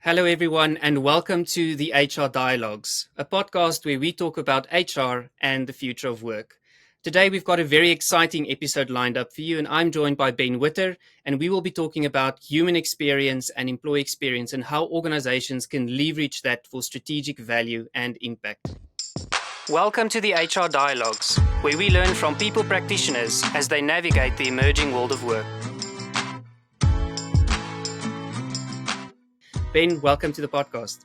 Hello, everyone, and welcome to the HR Dialogues, a podcast where we talk about HR and the future of work. Today, we've got a very exciting episode lined up for you, and I'm joined by Ben Whitter, and we will be talking about human experience and employee experience and how organizations can leverage that for strategic value and impact. Welcome to the HR Dialogues, where we learn from people practitioners as they navigate the emerging world of work. Ben, welcome to the podcast.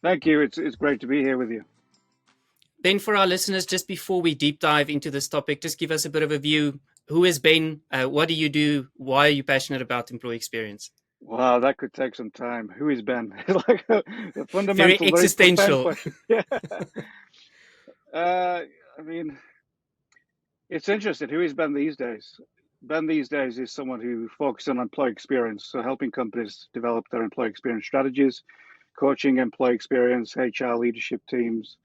Thank you. It's great to be here with you. Ben, for our listeners, just before we deep dive into this topic, just give us a bit of a view. Who is Ben? What do you do? Why are you passionate about employee experience? Wow, that could take some time. Who is Ben? It's like a fundamental, Very existential. Very profound question. Yeah. I mean, it's interesting. Who is Ben these days? Ben these days is someone who focuses on employee experience, so helping companies develop their employee experience strategies, coaching employee experience, HR leadership teams,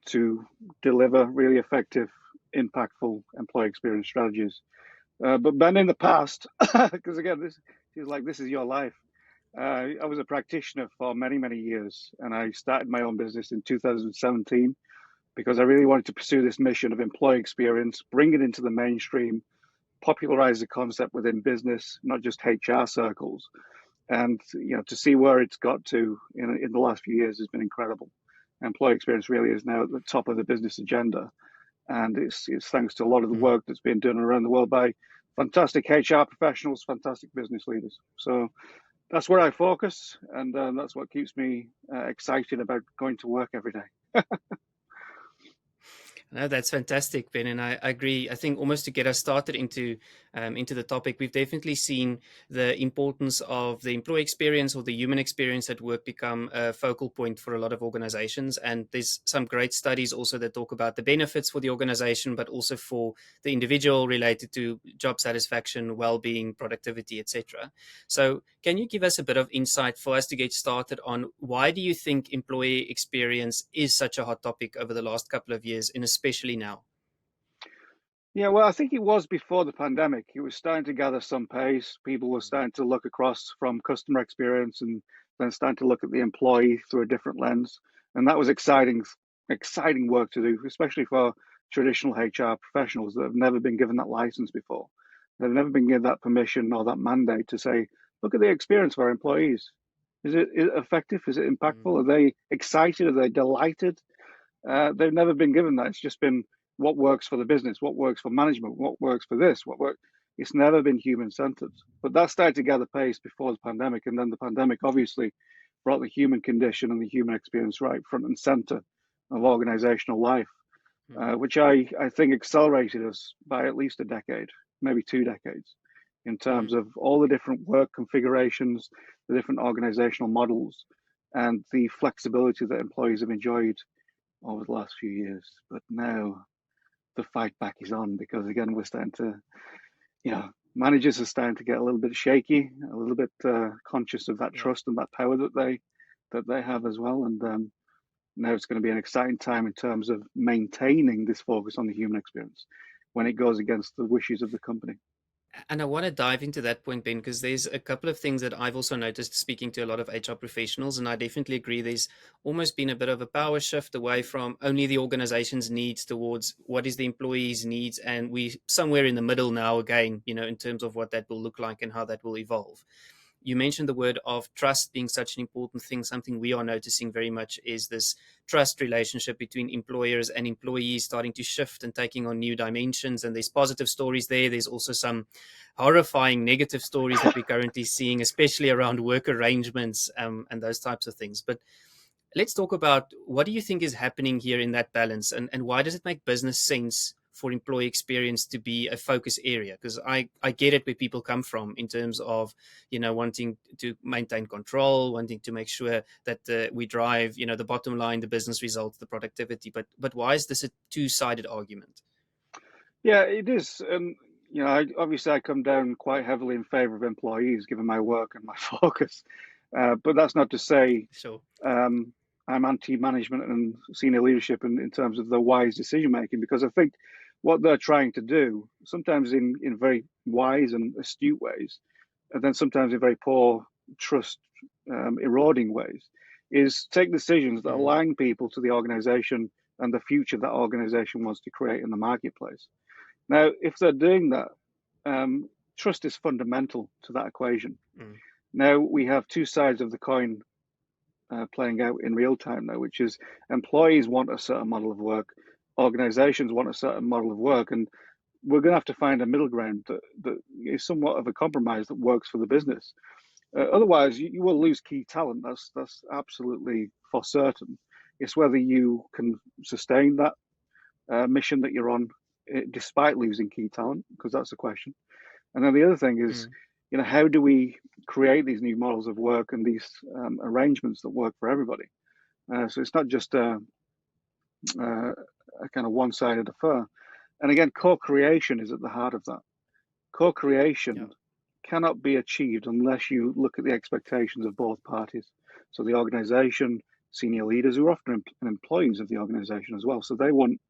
to deliver really effective, impactful employee experience strategies. But Ben, in the past, because again, this is your life. I was a practitioner for many, many years, and I started my own business in 2017 because I really wanted to pursue this mission of employee experience, bring it into the mainstream, popularize the concept within business, not just HR circles. And to see where it's got to in the last few years has been incredible. Employee experience really is now at the top of the business agenda. And it's thanks to a lot of the work that's been done around the world by fantastic HR professionals, fantastic business leaders. So that's where I focus, and that's what keeps me excited about going to work every day. No, that's fantastic, Ben, and I agree. I think almost to get us started into the topic, we've definitely seen the importance of the employee experience or the human experience at work become a focal point for a lot of organizations. And there's some great studies also that talk about the benefits for the organization, but also for the individual related to job satisfaction, well-being, productivity, etc. So can you give us a bit of insight for us to get started on why do you think employee experience is such a hot topic over the last couple of years, and especially now? Yeah, well, I think it was before the pandemic. It was starting to gather some pace. People were starting to look across from customer experience and then starting to look at the employee through a different lens. And that was exciting work to do, especially for traditional HR professionals that have never been given that license before. They've never been given that permission or that mandate to say, look at the experience of our employees. Is it effective? Is it impactful? Are they excited? Are they delighted? They've never been given that. It's just been what works for the business, what works for management, what works for this, what works. It's never been human-centered. But that started to gather pace before the pandemic, and then the pandemic obviously brought the human condition and the human experience right front and center of organizational life, which I think accelerated us by at least a decade, maybe 2 decades, in terms of all the different work configurations, the different organizational models, and the flexibility that employees have enjoyed over the last few years. But now the fight back is on, because again, we're starting to, managers are starting to get a little bit shaky, a little bit conscious of that trust and that power that they have as well. And now it's going to be an exciting time in terms of maintaining this focus on the human experience when it goes against the wishes of the company. And I want to dive into that point, Ben, because there's a couple of things that I've also noticed speaking to a lot of HR professionals, and I definitely agree there's almost been a bit of a power shift away from only the organization's needs towards what is the employee's needs, and we somewhere in the middle now again, in terms of what that will look like and how that will evolve. You mentioned the word of trust being such an important thing. Something we are noticing very much is this trust relationship between employers and employees starting to shift and taking on new dimensions. And there's positive stories there. There's also some horrifying negative stories that we're currently seeing, especially around work arrangements and those types of things. But let's talk about, what do you think is happening here in that balance, and why does it make business sense for employee experience to be a focus area? Because I get it where people come from in terms of, wanting to maintain control, wanting to make sure that we drive, the bottom line, the business results, the productivity. But why is this a two-sided argument? Yeah, it is. I come down quite heavily in favor of employees, given my work and my focus. But that's not to say Sure. I'm anti-management and senior leadership in terms of the wise decision-making, because I think what they're trying to do, sometimes in very wise and astute ways, and then sometimes in very poor, trust eroding ways, is take decisions that Mm. align people to the organization and the future that organization wants to create in the marketplace. Now, if they're doing that, trust is fundamental to that equation. Mm. Now, we have two sides of the coin playing out in real time now, which is employees want a certain model of work, organizations want a certain model of work, and we're going to have to find a middle ground that is somewhat of a compromise that works for the business. Otherwise, you will lose key talent. That's absolutely for certain. It's whether you can sustain that mission that you're on despite losing key talent, because that's the question. And then the other thing is, Mm. how do we create these new models of work and these arrangements that work for everybody? So it's not just a kind of one-sided affair. And again, co-creation is at the heart of that. Co-creation Yeah. cannot be achieved unless you look at the expectations of both parties. So the organization, senior leaders who are often employees of the organization as well. So they want,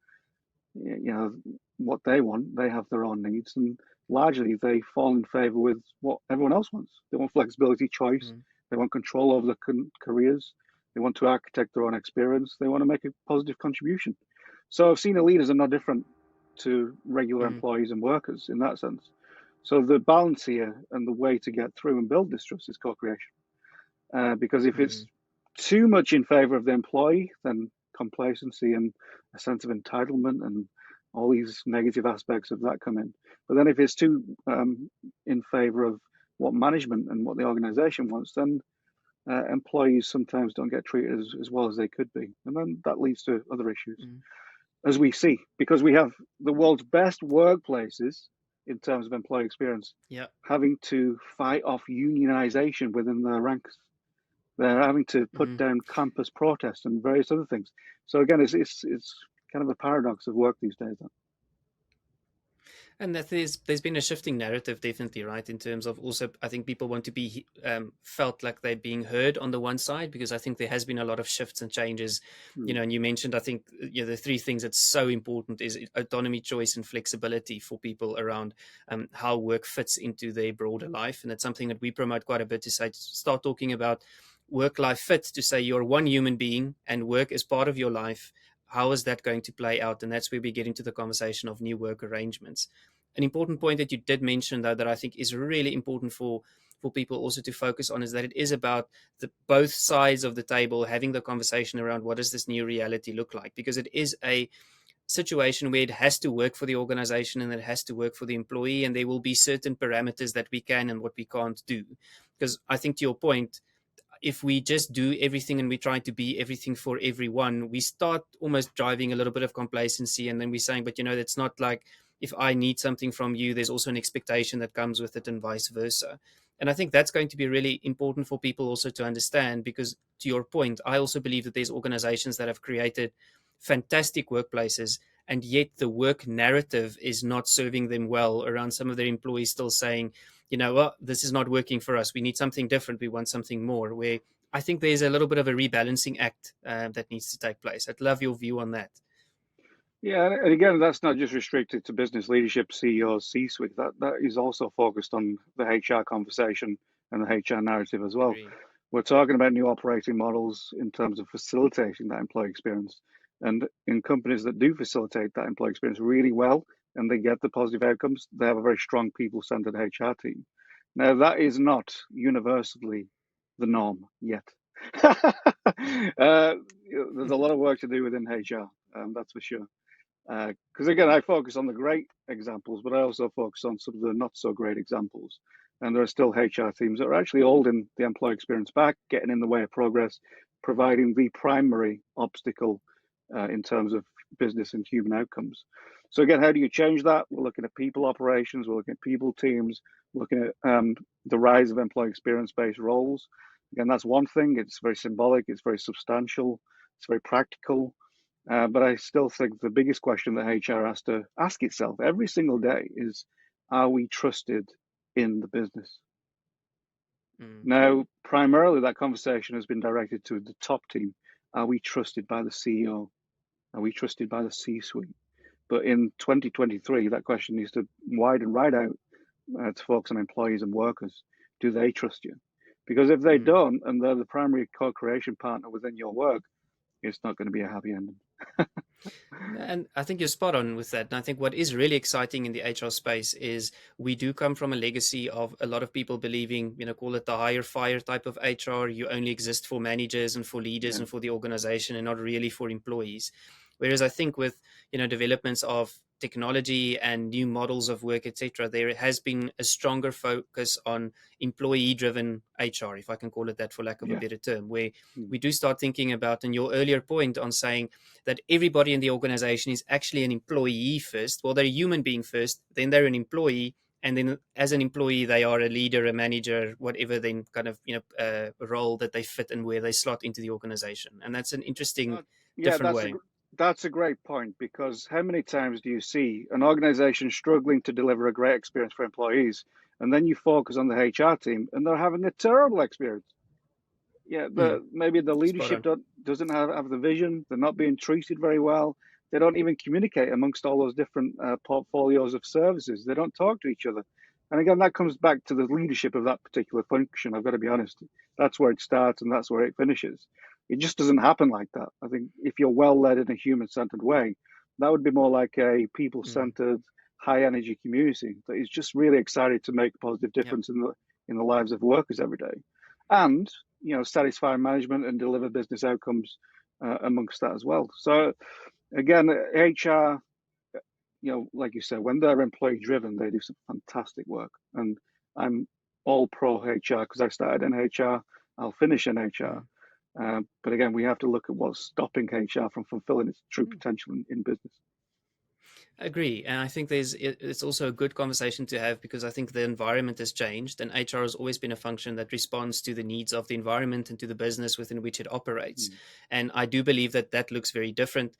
what they want. They have their own needs, and largely they fall in favor with what everyone else wants. They want flexibility, choice. Mm. They want control over their careers. They want to architect their own experience. They want to make a positive contribution. So senior leaders are no different to regular Mm. employees and workers in that sense. So the balance here and the way to get through and build this trust is co-creation. Because if it's Mm. too much in favor of the employee, then complacency and a sense of entitlement and all these negative aspects of that come in. But then if it's too in favor of what management and what the organization wants, then employees sometimes don't get treated as well as they could be. And then that leads to other issues, Mm. as we see, because we have the world's best workplaces in terms of employee experience Yeah. having to fight off unionization within their ranks. They're having to put Mm. down campus protests and various other things. So again, it's kind of a paradox of work these days. And that there's been a shifting narrative, definitely, right? In terms of also, I think people want to be felt like they're being heard on the one side, because I think there has been a lot of shifts and changes, Hmm. and you mentioned, I think, the three things that's so important is autonomy, choice, and flexibility for people around how work fits into their broader life. And it's something that we promote quite a bit, to say, to start talking about work-life fit, to say you're one human being and work is part of your life. How is that going to play out? And that's where we get into the conversation of new work arrangements. An important point that you did mention, though, that I think is really important for people also to focus on, is that it is about the both sides of the table having the conversation around what does this new reality look like, because it is a situation where it has to work for the organization and it has to work for the employee, and there will be certain parameters that we can and what we can't do. Because I think, to your point, if we just do everything and we try to be everything for everyone, we start almost driving a little bit of complacency. And then we're saying, but it's not like, if I need something from you, there's also an expectation that comes with it, and vice versa. And I think that's going to be really important for people also to understand, because, to your point, I also believe that there's organizations that have created fantastic workplaces, and yet the work narrative is not serving them well, around some of their employees still saying, well, this is not working for us. We need something different. We want something more. Where I think there's a little bit of a rebalancing act that needs to take place. I'd love your view on that. Yeah, and again, that's not just restricted to business leadership, CEOs, C-suite. That is also focused on the HR conversation and the HR narrative as well. Agree. We're talking about new operating models in terms of facilitating that employee experience. And in companies that do facilitate that employee experience really well and they get the positive outcomes, they have a very strong people-centered HR team. Now, that is not universally the norm yet. There's a lot of work to do within HR, that's for sure. Because again, I focus on the great examples, but I also focus on some of the not so great examples. And there are still HR teams that are actually holding the employee experience back, getting in the way of progress, providing the primary obstacle in terms of business and human outcomes. So again, how do you change that? We're looking at people operations, we're looking at people teams, looking at the rise of employee experience-based roles. Again, that's one thing. It's very symbolic, it's very substantial, it's very practical. But I still think the biggest question that HR has to ask itself every single day is, are we trusted in the business? Mm. Now, primarily that conversation has been directed to the top team. Are we trusted by the CEO? Are we trusted by the C-suite? But in 2023, that question needs to widen right out to focus on employees and workers. Do they trust you? Because if they Mm. don't, and they're the primary co-creation partner within your work, it's not going to be a happy ending. And I think you're spot on with that. And I think what is really exciting in the HR space is we do come from a legacy of a lot of people believing, call it the hire fire type of HR. You only exist for managers and for leaders Yeah, and for the organization and not really for employees. Whereas I think with, developments of technology and new models of work, etc., there has been a stronger focus on employee driven HR, if I can call it that for lack of a yeah, better term, where mm, we do start thinking about, and your earlier point on saying that everybody in the organization is actually an employee first. Well, they're a human being first, then they're an employee, and then as an employee they are a leader, a manager, whatever then kind of role that they fit and where they slot into the organization. And that's an interesting that, yeah. different way. That's a great point, because how many times do you see an organization struggling to deliver a great experience for employees, and then you focus on the HR team and they're having a terrible experience? Yeah, Mm, maybe the spot leadership on. doesn't have the vision. They're not being treated very well. They don't even communicate amongst all those different portfolios of services. They don't talk to each other. And again, that comes back to the leadership of that particular function. I've got to be honest. That's where it starts and that's where it finishes. It just doesn't happen like that. I think if you're well led in a human centered way, that would be more like a people Mm, centered, high energy community that is just really excited to make a positive yep. difference in the lives of workers every day. And satisfy management and deliver business outcomes amongst that as well. So again, HR, like you said, when they're employee driven, they do some fantastic work. And I'm all pro HR because I started in HR. I'll finish in HR. Mm. But again, we have to look at what's stopping HR from fulfilling its true potential in business. Agree, and I think it's also a good conversation to have because I think the environment has changed, and HR has always been a function that responds to the needs of the environment and to the business within which it operates. Mm. And I do believe that that looks very different.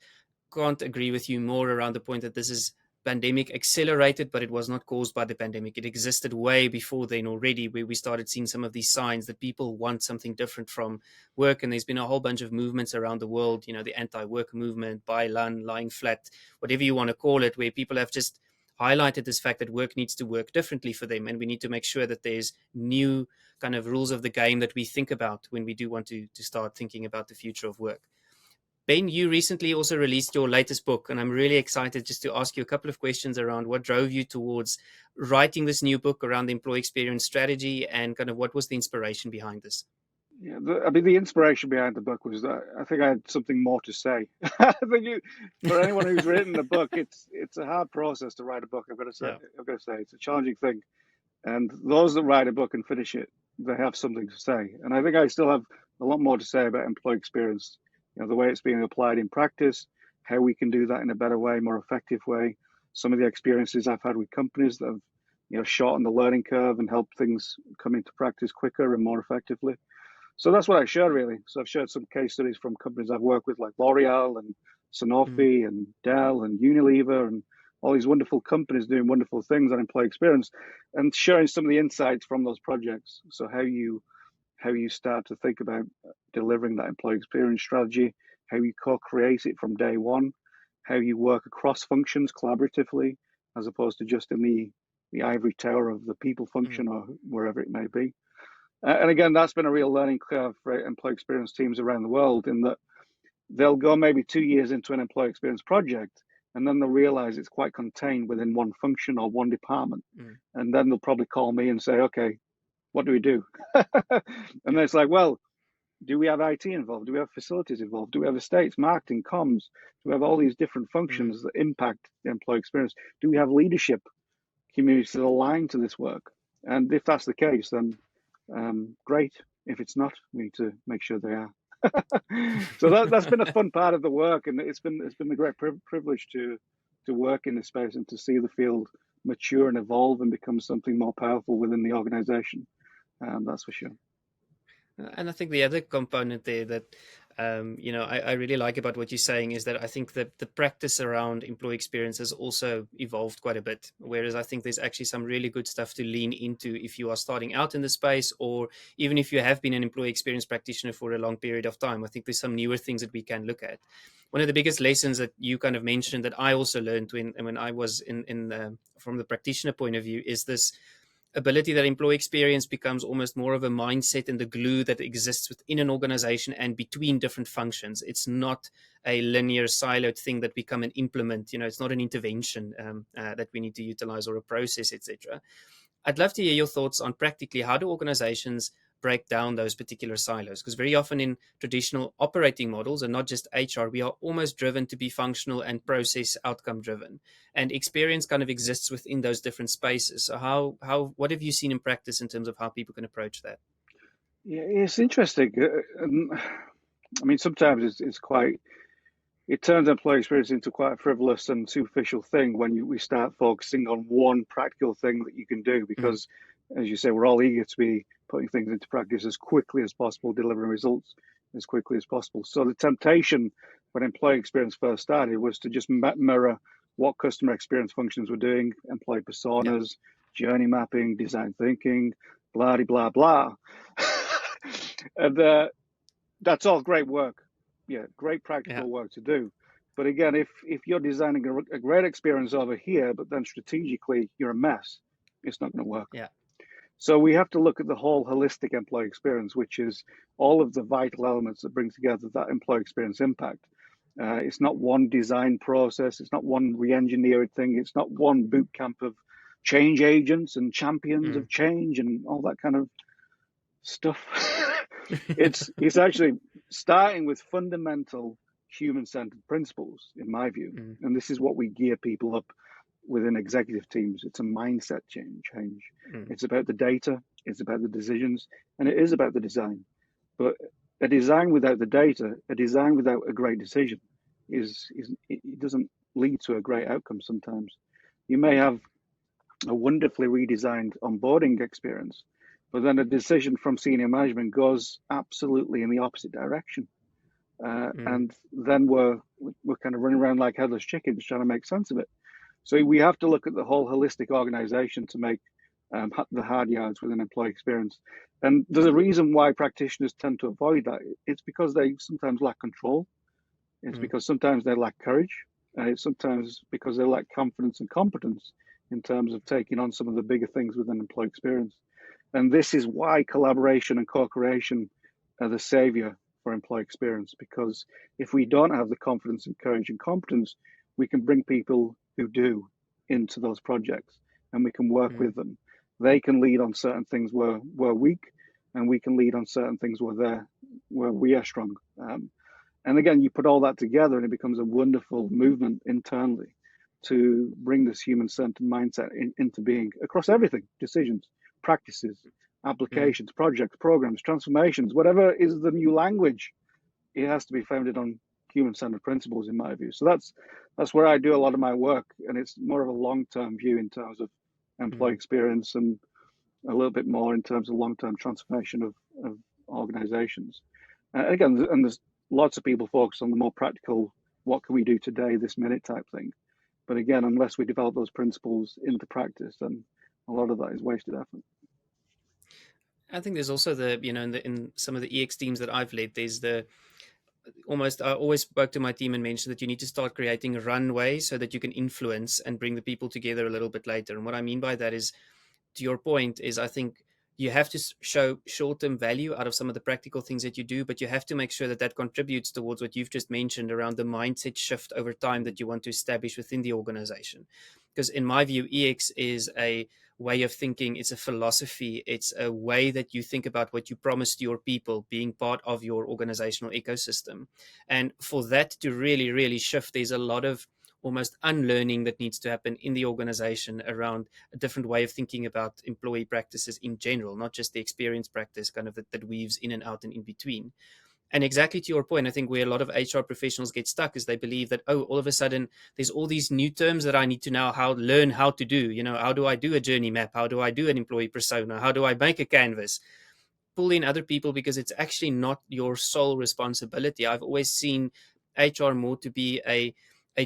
Can't agree with you more around the point that this is pandemic accelerated, but it was not caused by the pandemic. It existed way before then already, where we started seeing some of these signs that people want something different from work. And there's been a whole bunch of movements around the world, the anti-work movement, buy land, lying flat, whatever you want to call it, where people have just highlighted this fact that work needs to work differently for them. And we need to make sure that there's new kind of rules of the game that we think about when we do want to start thinking about the future of work. Ben, you recently also released your latest book, and I'm really excited just to ask you a couple of questions around what drove you towards writing this new book around the employee experience strategy and kind of what was the inspiration behind this. Yeah, I mean, the inspiration behind the book was that I think I had something more to say. I think for anyone who's written a book, it's a hard process to write a book. Yeah. I've got to say, it's a challenging thing. And those that write a book and finish it, they have something to say. And I think I still have a lot more to say about employee experience, the way it's being applied in practice, how we can do that in a better way, more effective way. Some of the experiences I've had with companies that have, shortened the learning curve and helped things come into practice quicker and more effectively. So that's what I shared really. So I've shared some case studies from companies I've worked with, like L'Oreal and Mm, Sanofi and Dell and Unilever and all these wonderful companies doing wonderful things on employee experience, and sharing some of the insights from those projects. So how you start to think about delivering that employee experience strategy, how you co-create it from day one, how you work across functions collaboratively, as opposed to just in the ivory tower of the people mm, function or wherever it may be. And again, that's been a real learning curve for employee experience teams around the world, in that they'll go maybe 2 years into an employee experience project, and then they'll realize it's quite contained within one function or one department. mm, And then they'll probably call me and say, okay, what do we do? And then yeah. it's like, well, do we have IT involved? Do we have facilities involved? Do we have estates, marketing, comms? Do we have all these different Mm. functions that impact the employee experience? Do we have leadership communities that align to this work? And if that's the case, then great. If it's not, we need to make sure they are. So that's been a fun part of the work, and it's been a great privilege to work in this space and to see the field mature and evolve and become something more powerful within the organization. That's for sure. And I think the other component there that I really like about what you're saying is that I think that the practice around employee experience has also evolved quite a bit. Whereas I think there's actually some really good stuff to lean into if you are starting out in the space, or even if you have been an employee experience practitioner for a long period of time. I think there's some newer things that we can look at. One of the biggest lessons that you kind of mentioned that I also learned when I was in from the practitioner point of view is this ability that employee experience becomes almost more of a mindset and the glue that exists within an organization and between different functions. It's not a linear siloed thing that we come and implement. It's not an intervention that we need to utilize or a process, etc. I'd love to hear your thoughts on practically how do organizations break down those particular silos? Because very often in traditional operating models, and not just HR, we are almost driven to be functional and process outcome driven. And experience kind of exists within those different spaces. So what have you seen in practice in terms of how people can approach that? Yeah, it's interesting. I mean, sometimes it's quite, it turns employee experience into quite a frivolous and superficial thing when we start focusing on one practical thing that you can do, because, as you say, we're all eager to be putting things into practice as quickly as possible, delivering results as quickly as possible. So the temptation when employee experience first started was to just mirror what customer experience functions were doing, employee personas, journey mapping, design thinking, blah, blah, blah. And that's all great work. Yeah, great practical work to do. But again, if you're designing a great experience over here, but then strategically you're a mess, it's not going to work. Yeah. So we have to look at the whole holistic employee experience, which is all of the vital elements that bring together that employee experience impact. It's not one design process. It's not one re-engineered thing. It's not one boot camp of change agents and champions of change and all that kind of stuff. It's actually starting with fundamental human-centered principles, in my view. And this is what we gear people up within executive teams. It's a mindset change. It's about the data, it's about the decisions, and it is about the design. But a design without the data, a design without a great decision, it doesn't lead to a great outcome sometimes. You may have a wonderfully redesigned onboarding experience, but then a decision from senior management goes absolutely in the opposite direction. And then we're kind of running around like headless chickens trying to make sense of it. So we have to look at the whole holistic organization to make the hard yards with an employee experience. And there's a reason why practitioners tend to avoid that. It's because they sometimes lack control. It's because sometimes they lack courage. It's sometimes because they lack confidence and competence in terms of taking on some of the bigger things with an employee experience. And this is why collaboration and co-creation are the savior for employee experience, because if we don't have the confidence and courage and competence, we can bring people who do into those projects and we can work with them. They can lead on certain things where we're weak, and we can lead on certain things where we are strong. And again, you put all that together and it becomes a wonderful movement internally to bring this human-centered mindset into being across everything: decisions, practices, applications, projects, programs, transformations, whatever is the new language. It has to be founded on human-centered principles, in my view. So that's where I do a lot of my work, and it's more of a long-term view in terms of employee experience and a little bit more in terms of long-term transformation of organizations. Again, and there's lots of people focus on the more practical, what can we do today, this minute type thing. But again, unless we develop those principles into practice, then a lot of that is wasted effort. I think there's also in some of the EX teams that I've led, there's I always spoke to my team and mentioned that you need to start creating a runway so that you can influence and bring the people together a little bit later. And what I mean by that is, to your point, is I think you have to show short-term value out of some of the practical things that you do, but you have to make sure that that contributes towards what you've just mentioned around the mindset shift over time that you want to establish within the organization. Because in my view, EX is a way of thinking. It's a philosophy. It's a way that you think about what you promise to your people being part of your organizational ecosystem. And for that to really, really shift, there's a lot of almost unlearning that needs to happen in the organization around a different way of thinking about employee practices in general, not just the experience practice kind of that weaves in and out and in between. And exactly to your point, I think where a lot of HR professionals get stuck is they believe that, oh, all of a sudden there's all these new terms that I need to now learn how to do. How do I do a journey map? How do I do an employee persona? How do I make a canvas? Pull in other people, because it's actually not your sole responsibility. I've always seen HR more to be a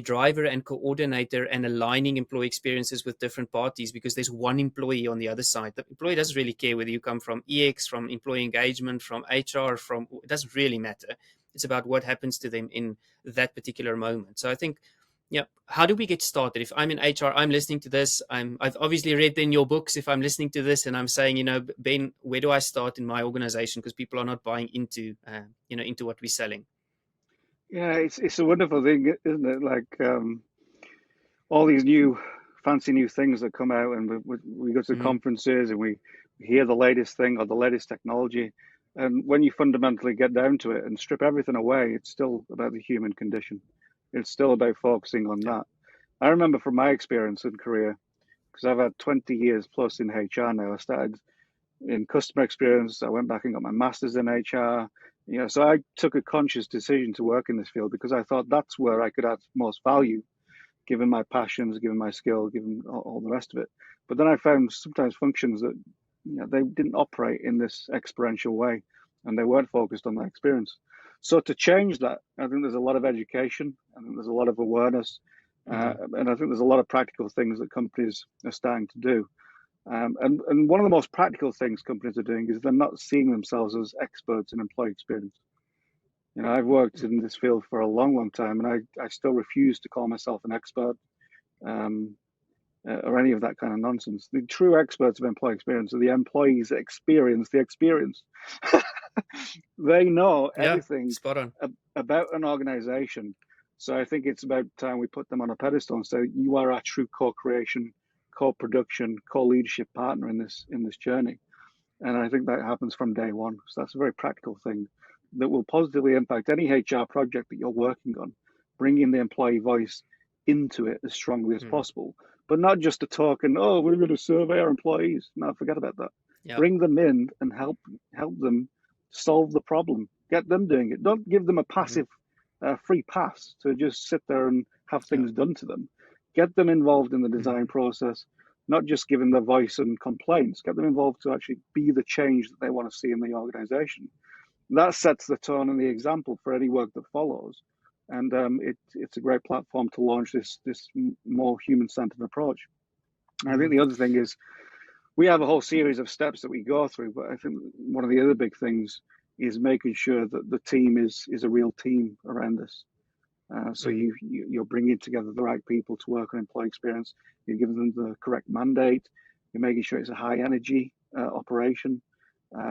driver and coordinator and aligning employee experiences with different parties, because there's one employee on the other side. The employee doesn't really care whether you come from EX, from employee engagement, from HR, it doesn't really matter. It's about what happens to them in that particular moment. So I think Yeah. How do we get started? If I'm in HR, I'm listening to this. I've obviously read in your books. If I'm listening to this and I'm saying, Ben, where do I start in my organization? Because people are not buying into, into what we're selling. Yeah, it's a wonderful thing, isn't it? Like all these new fancy new things that come out, and we go to Mm-hmm. conferences and we hear the latest thing or the latest technology. And when you fundamentally get down to it and strip everything away, it's still about the human condition. It's still about focusing on Yeah. that. I remember from my experience in career, because I've had 20 years plus in HR now. I started in customer experience. I went back and got my master's in HR. So I took a conscious decision to work in this field because I thought that's where I could add most value, given my passions, given my skill, given all the rest of it. But then I found sometimes functions that they didn't operate in this experiential way, and they weren't focused on that experience. So to change that, I think there's a lot of education. I think there's a lot of awareness, Mm-hmm. and I think there's a lot of practical things that companies are starting to do. And one of the most practical things companies are doing is they're not seeing themselves as experts in employee experience. I've worked in this field for a long, long time, and I still refuse to call myself an expert, um, or any of that kind of nonsense. The true experts of employee experience are the employees that experience the experience. They know Yeah. everything Spot on. about an organization. So I think it's about time we put them on a pedestal and say, you are our true co-creation, co-production, co-leadership partner in this journey. And I think that happens from day one. So that's a very practical thing that will positively impact any HR project that you're working on, bringing the employee voice into it as strongly as Mm. possible, but not just a token, oh, we're going to survey our employees. No, forget about that. Yeah. Bring them in and help them solve the problem. Get them doing it. Don't give them a Mm-hmm. passive free pass to just sit there and have Yeah. things done to them. Get them involved in the design Mm-hmm. process, not just giving their voice and complaints. Get them involved to actually be the change that they want to see in the organization. That sets the tone and the example for any work that follows. And it's a great platform to launch this more human-centered approach. I think Mm-hmm. the other thing is we have a whole series of steps that we go through, but I think one of the other big things is making sure that the team is a real team around us. So Mm-hmm. you're bringing together the right people to work on employee experience. You're giving them the correct mandate. You're making sure it's a high energy operation.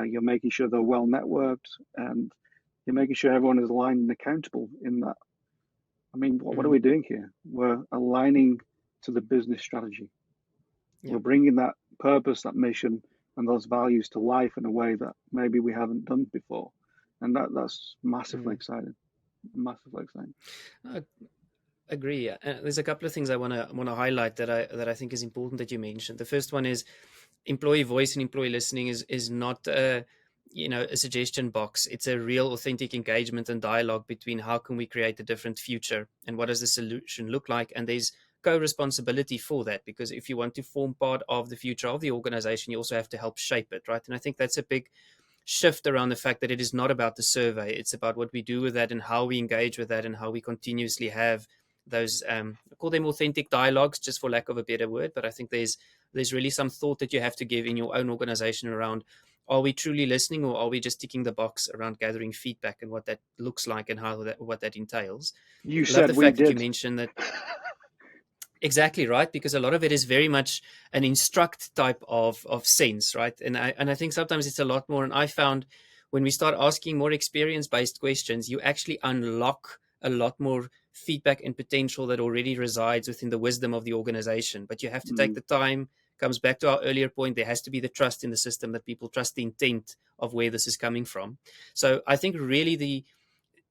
You're making sure they're well networked, and you're making sure everyone is aligned and accountable in that. I mean, what are Mm-hmm. we doing here? We're aligning to the business strategy. Yeah. We're bringing that purpose, that mission, and those values to life in a way that maybe we haven't done before, and that's massively Mm-hmm. exciting. Massively exciting. I agree. There's a couple of things I want to highlight that I think is important that you mentioned. The first one is employee voice and employee listening is not a suggestion box. It's a real authentic engagement and dialogue between how can we create a different future and what does the solution look like, and there's co-responsibility for that, because if you want to form part of the future of the organization, you also have to help shape it, right? And I think that's a big shift around the fact that it is not about the survey. It's about what we do with that and how we engage with that and how we continuously have those I call them authentic dialogues, just for lack of a better word. But I think there's really some thought that you have to give in your own organization around, are we truly listening, or are we just ticking the box around gathering feedback and what that looks like and what that entails. You I love said the we fact that you did. mentioned that. Exactly right, because a lot of it is very much an instruct type of sense, right? And I think sometimes it's a lot more. And I found when we start asking more experience based questions, you actually unlock a lot more feedback and potential that already resides within the wisdom of the organization. But you have to take Mm. the time. Comes back to our earlier point. There has to be the trust in the system, that people trust the intent of where this is coming from. So I think really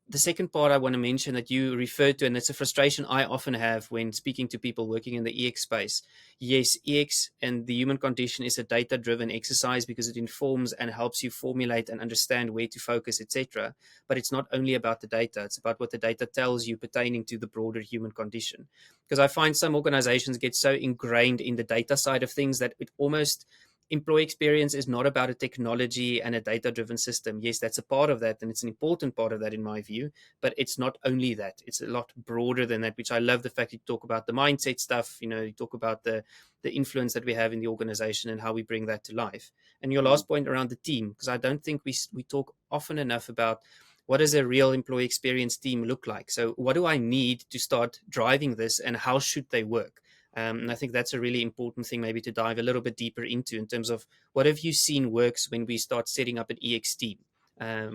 the second part I want to mention that you referred to, and it's a frustration I often have when speaking to people working in the EX space. Yes, EX and the human condition is a data driven exercise because it informs and helps you formulate and understand where to focus, etc. But it's not only about the data, it's about what the data tells you pertaining to the broader human condition. Because I find some organizations get so ingrained in the data side of things that it almost, employee experience is not about a technology and a data driven system. Yes, that's a part of that, and it's an important part of that in my view, but it's not only that. It's a lot broader than that, which I love the fact you talk about the mindset stuff. You talk about the influence that we have in the organization and how we bring that to life. And your Mm. last point around the team, because I don't think we talk often enough about what does a real employee experience team look like? So what do I need to start driving this, and how should they work? And I think that's a really important thing maybe to dive a little bit deeper into, in terms of what have you seen works when we start setting up an EX team?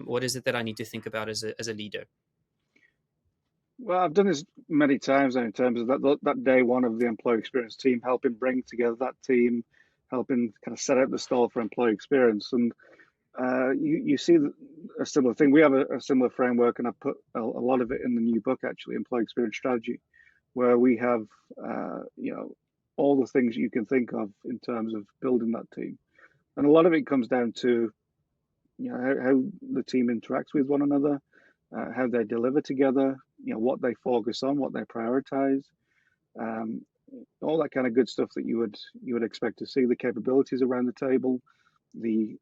What is it that I need to think about as a leader? Well, I've done this many times in terms of that day one of the employee experience team, helping bring together that team, helping kind of set out the stall for employee experience. And you see a similar thing. We have a similar framework, and I put a lot of it in the new book, actually, Employee Experience Strategy, where we have all the things you can think of in terms of building that team. And a lot of it comes down to how the team interacts with one another, how they deliver together, what they focus on, what they prioritize, um, all that kind of good stuff that you would expect to see. The capabilities around the table, the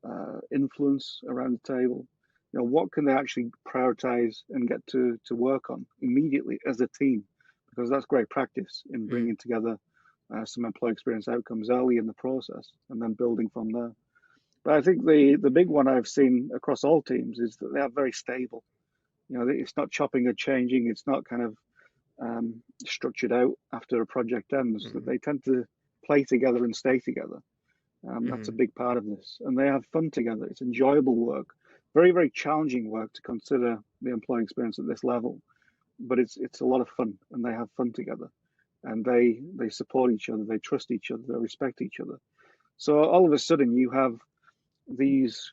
influence around the table. What can they actually prioritize and get to work on immediately as a team? Because that's great practice in bringing together some employee experience outcomes early in the process and then building from there. But I think the big one I've seen across all teams is that they are very stable. It's not chopping or changing. It's not kind of structured out after a project ends. That they tend to play together and stay together. That's a big part of this. And they have fun together. It's enjoyable work. Very, very challenging work to consider the employee experience at this level. But it's a lot of fun, and they have fun together. And they support each other. They trust each other. They respect each other. So all of a sudden you have these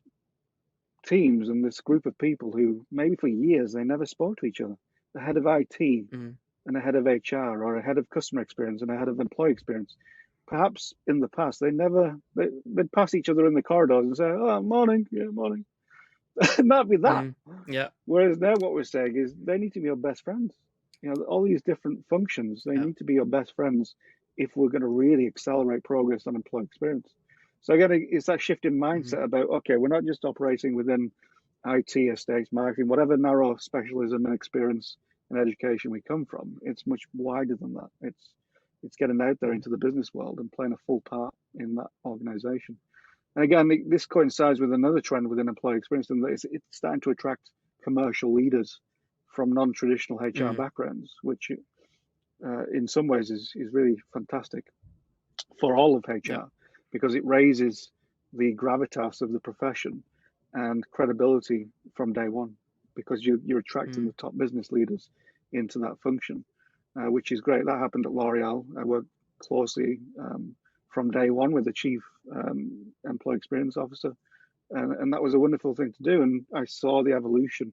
teams and this group of people who maybe for years they never spoke to each other. The head of IT and a head of HR, or a head of customer experience and a head of employee experience. Perhaps in the past they'd pass each other in the corridors and say, "Oh, morning, yeah, morning," and that'd be that. Yeah. Whereas now what we're saying is they need to be your best friends. All these different functions, they need to be your best friends if we're going to really accelerate progress on employee experience. So again, it's that shift in mindset about, okay, we're not just operating within IT, estates, marketing, whatever narrow specialism and experience and education we come from. It's much wider than that. It's getting out there into the business world and playing a full part in that organization. And again, this coincides with another trend within employee experience, and it's starting to attract commercial leaders from non-traditional HR backgrounds, which in some ways is really fantastic for all of HR, because it raises the gravitas of the profession and credibility from day one, because you're attracting the top business leaders into that function, which is great. That happened at L'Oreal. I worked closely from day one with the chief employee experience officer, and that was a wonderful thing to do. And I saw the evolution,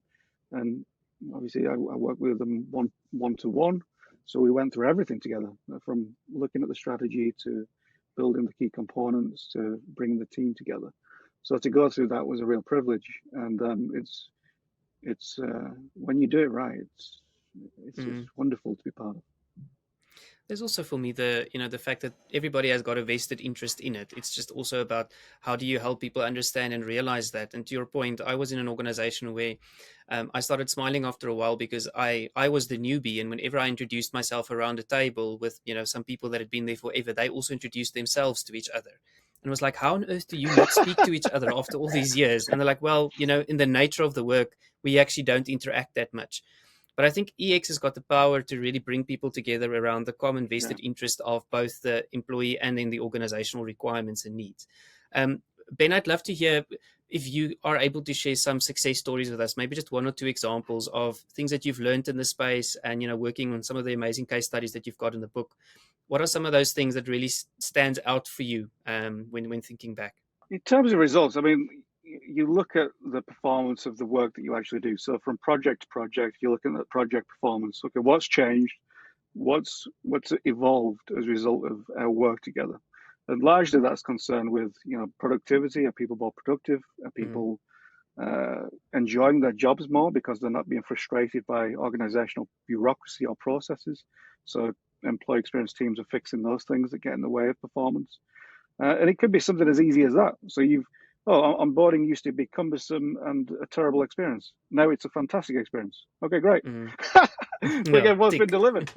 and obviously I worked with them one to one. So we went through everything together, from looking at the strategy to building the key components to bringing the team together. So to go through that was a real privilege, and it's when you do it right, it's just wonderful to be part of. There's also for me the fact that everybody has got a vested interest in it. It's just also about how do you help people understand and realize that. And to your point, I was in an organization where I started smiling after a while, because I was the newbie, and whenever I introduced myself around a table with some people that had been there forever, they also introduced themselves to each other. And was like, how on earth do you not speak to each other after all these years? And they're like, well, in the nature of the work, we actually don't interact that much. But I think EX has got the power to really bring people together around the common vested interest of both the employee and in the organizational requirements and needs. Ben, I'd love to hear if you are able to share some success stories with us, maybe just one or two examples of things that you've learned in the space, and working on some of the amazing case studies that you've got in the book. What are some of those things that really stand out for you when thinking back? In terms of results, I mean, you look at the performance of the work that you actually do. So from project to project, you're looking at project performance. Okay, what's changed? What's evolved as a result of our work together? And largely that's concerned with productivity. Are people more productive? Are people enjoying their jobs more because they're not being frustrated by organizational bureaucracy or processes? So employee experience teams are fixing those things that get in the way of performance. And it could be something as easy as that. So onboarding used to be cumbersome and a terrible experience. Now it's a fantastic experience. Okay, great. Again, what's been delivered?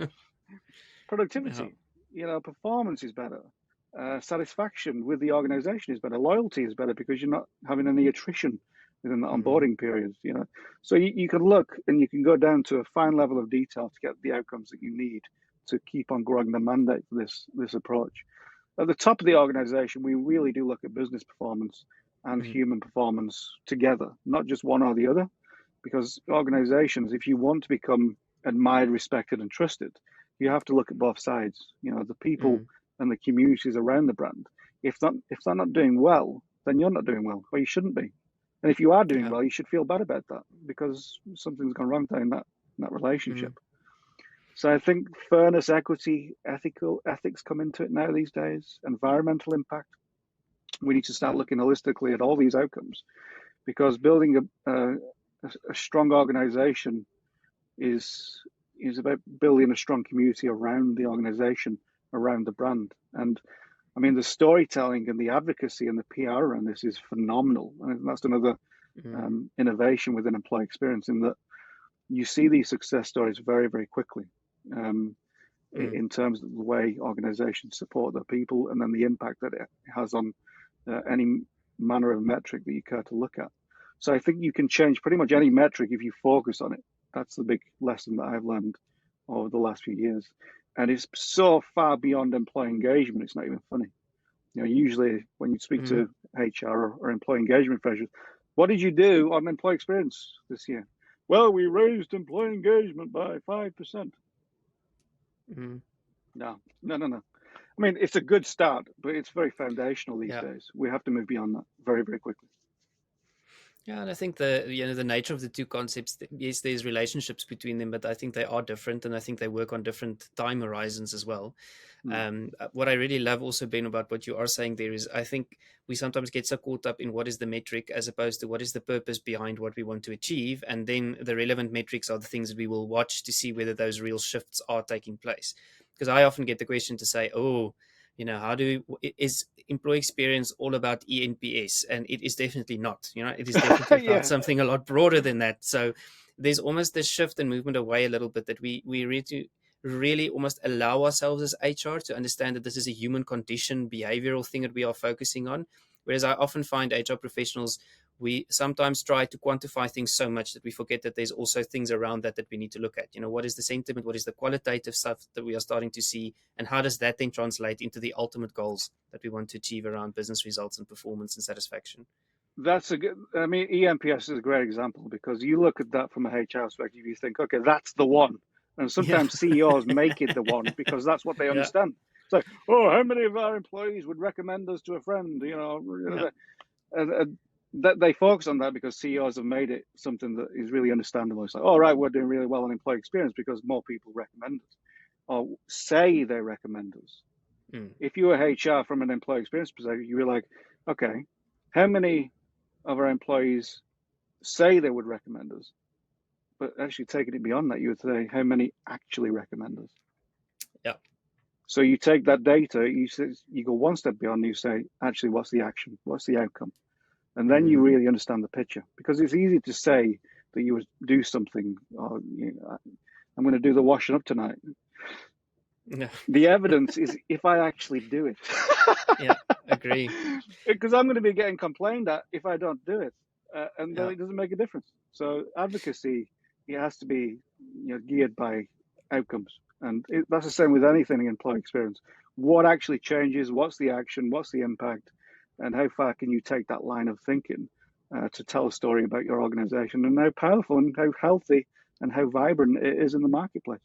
Productivity, performance is better. Satisfaction with the organization is better. Loyalty is better because you're not having any attrition within the onboarding period, So you can look and you can go down to a fine level of detail to get the outcomes that you need to keep on growing the mandate for this approach. At the top of the organization, we really do look at business performance and human performance together, not just one or the other, because organizations, if you want to become admired, respected, and trusted, you have to look at both sides, the people and the communities around the brand. If they're not doing well, then you're not doing well, or you shouldn't be. And if you are doing well, you should feel bad about that because something's gone wrong there in that relationship. So I think fairness, equity, ethics come into it now these days. Environmental impact. We need to start looking holistically at all these outcomes, because building a strong organization is about building a strong community around the organization, around the brand. And I mean, the storytelling and the advocacy and the PR around this is phenomenal. And that's another innovation within employee experience, in that you see these success stories very, very quickly in terms of the way organizations support their people, and then the impact that it has on any manner of metric that you care to look at. So I think you can change pretty much any metric if you focus on it. That's the big lesson that I've learned over the last few years. And it's so far beyond employee engagement, it's not even funny. Usually when you speak to HR or employee engagement professionals, what did you do on employee experience this year? Well, we raised employee engagement by 5%. No. I mean, it's a good start, but it's very foundational these days. We have to move beyond that very, very quickly. Yeah, and I think the nature of the two concepts, yes, there's relationships between them, but I think they are different, and I think they work on different time horizons as well. What I really love also, Ben, about what you are saying there is, I think we sometimes get so caught up in what is the metric as opposed to what is the purpose behind what we want to achieve, and then the relevant metrics are the things that we will watch to see whether those real shifts are taking place. Because I often get the question to say, is employee experience all about ENPS? And it is definitely not. It is definitely about something a lot broader than that. So there's almost this shift and movement away a little bit, that we really almost allow ourselves as HR to understand that this is a human condition, behavioral thing that we are focusing on. Whereas I often find HR professionals, we sometimes try to quantify things so much that we forget that there's also things around that we need to look at. What is the sentiment? What is the qualitative stuff that we are starting to see? And how does that then translate into the ultimate goals that we want to achieve around business results and performance and satisfaction? ENPS is a great example, because you look at that from a HR perspective, you think, okay, that's the one. And sometimes CEOs make it the one because that's what they understand. It's like, how many of our employees would recommend us to a friend? That they focus on that because CEOs have made it something that is really understandable. It's like, we're doing really well on employee experience because more people recommend us or say they recommend us. If you were HR from an employee experience perspective, you were like, okay, how many of our employees say they would recommend us? But actually taking it beyond that, you would say, how many actually recommend us? Yeah. So you take that data, you go one step beyond, you say, actually, what's the action? What's the outcome? And then you really understand the picture, because it's easy to say that you would do something. Or, I'm going to do the washing up tonight. No. The evidence is if I actually do it. Yeah, agree. Because I'm going to be getting complained at if I don't do it. And then it doesn't make a difference. So advocacy, it has to be geared by outcomes. And that's the same with anything in employee experience. What actually changes? What's the action? What's the impact? And how far can you take that line of thinking to tell a story about your organization, and how powerful and how healthy and how vibrant it is in the marketplace?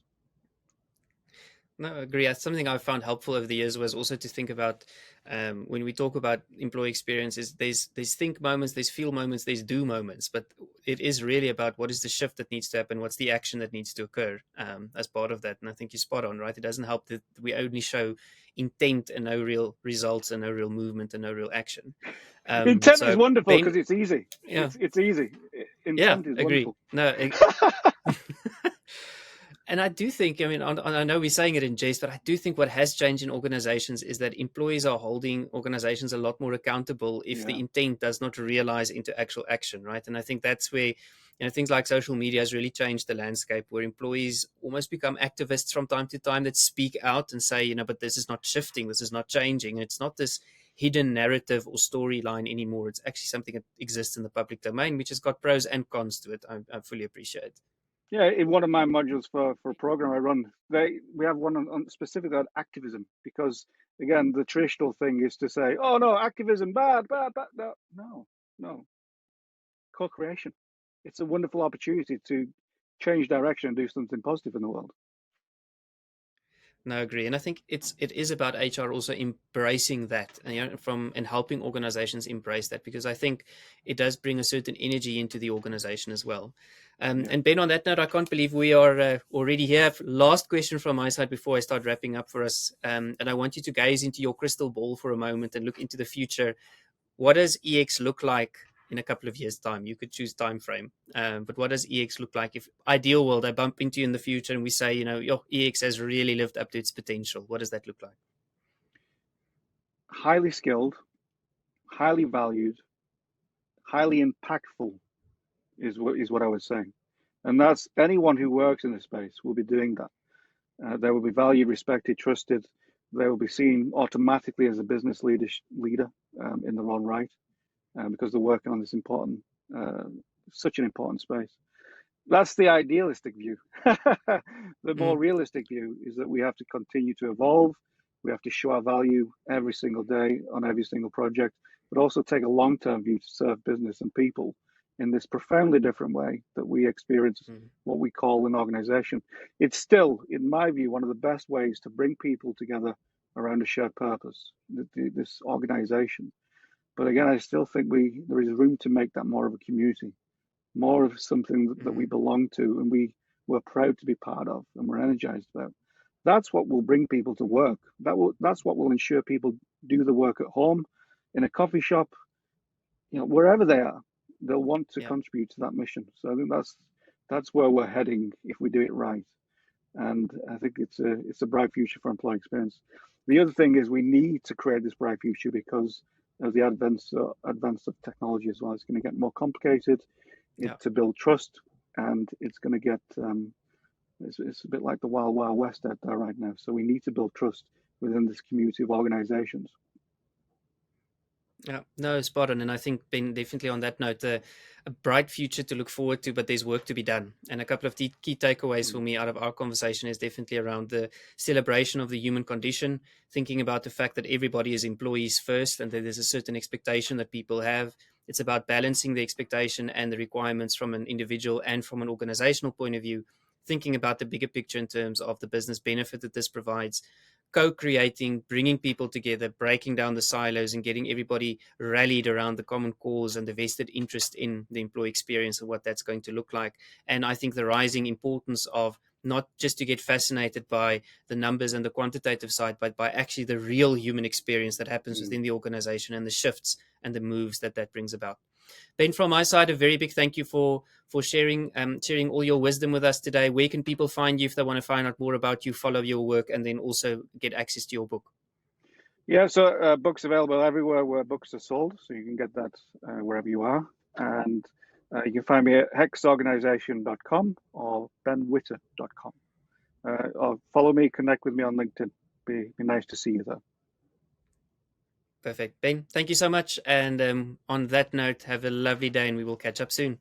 No, I agree. That's something I've found helpful over the years was also to think about when we talk about employee experiences, there's think moments, there's feel moments, there's do moments, but it is really about what is the shift that needs to happen, what's the action that needs to occur as part of that. And I think you're spot on, right? It doesn't help that we only show intent and no real results and no real movement and no real action. Intent is wonderful because it's easy. Yeah. It's easy. Intent is agree. Wonderful. No, and I do think, I know we're saying it in jest, but I do think what has changed in organizations is that employees are holding organizations a lot more accountable if the intent does not realize into actual action, right? And I think that's where things like social media has really changed the landscape, where employees almost become activists from time to time that speak out and say, but this is not shifting, this is not changing. And it's not this hidden narrative or storyline anymore. It's actually something that exists in the public domain, which has got pros and cons to it. I fully appreciate. Yeah, in one of my modules for a program I run, we have one on specifically on activism, because again, the traditional thing is to say, "Oh no, activism bad, bad, bad." No, no, no. Co-creation. It's a wonderful opportunity to change direction and do something positive in the world. No, I agree, and I think it is about HR also embracing that, and, from and helping organizations embrace that, because I think it does bring a certain energy into the organization as well. Yeah. And Ben, on that note, I can't believe we are already here. Last question from my side before I start wrapping up for us, and I want you to gaze into your crystal ball for a moment and look into the future. What does EX look like in a couple of years' time? You could choose time frame, but what does EX look like if ideal world I bump into you in the future and we say, your EX has really lived up to its potential? What does that look like? Highly skilled, highly valued, highly impactful is what I was saying, and that's anyone who works in this space will be doing that. They will be valued, respected, trusted. They will be seen automatically as a business leader in their own right, because they're working on this important, such an important space. That's the idealistic view. The more realistic view is that we have to continue to evolve. We have to show our value every single day on every single project, but also take a long-term view to serve business and people in this profoundly different way that we experience what we call an organization. It's still, in my view, one of the best ways to bring people together around a shared purpose, this organization. But again, I still think there is room to make that more of a community, more of something that we belong to and we're proud to be part of and we're energized about. That's what will bring people to work. That's what will ensure people do the work at home, in a coffee shop, wherever they are. They'll want to Yeah. contribute to that mission. So I think that's where we're heading if we do it right. And I think it's a bright future for employee experience. The other thing is we need to create this bright future because of the advance of technology as well. It's going to get more complicated to build trust, and it's going to get it's a bit like the wild west out there right now. So we need to build trust within this community of organizations. Yeah, no, spot on. And I think, Ben, definitely on that note, a bright future to look forward to, but there's work to be done. And a couple of key takeaways for me out of our conversation is definitely around the celebration of the human condition, thinking about the fact that everybody is employees first and that there's a certain expectation that people have. It's about balancing the expectation and the requirements from an individual and from an organizational point of view, thinking about the bigger picture in terms of the business benefit that this provides, co-creating, bringing people together, breaking down the silos and getting everybody rallied around the common cause and the vested interest in the employee experience and what that's going to look like. And I think the rising importance of not just to get fascinated by the numbers and the quantitative side, but by actually the real human experience that happens within the organization and the shifts and the moves that brings about. Ben, from my side, a very big thank you for sharing all your wisdom with us today. Where can people find you if they want to find out more about you, follow your work, and then also get access to your book? Yeah, so books available everywhere where books are sold, so you can get that wherever you are. And you can find me at hexorganization.com or benwhitter.com. Or follow me, connect with me on LinkedIn. Be nice to see you there. Perfect. Ben, thank you so much. And on that note, have a lovely day and we will catch up soon.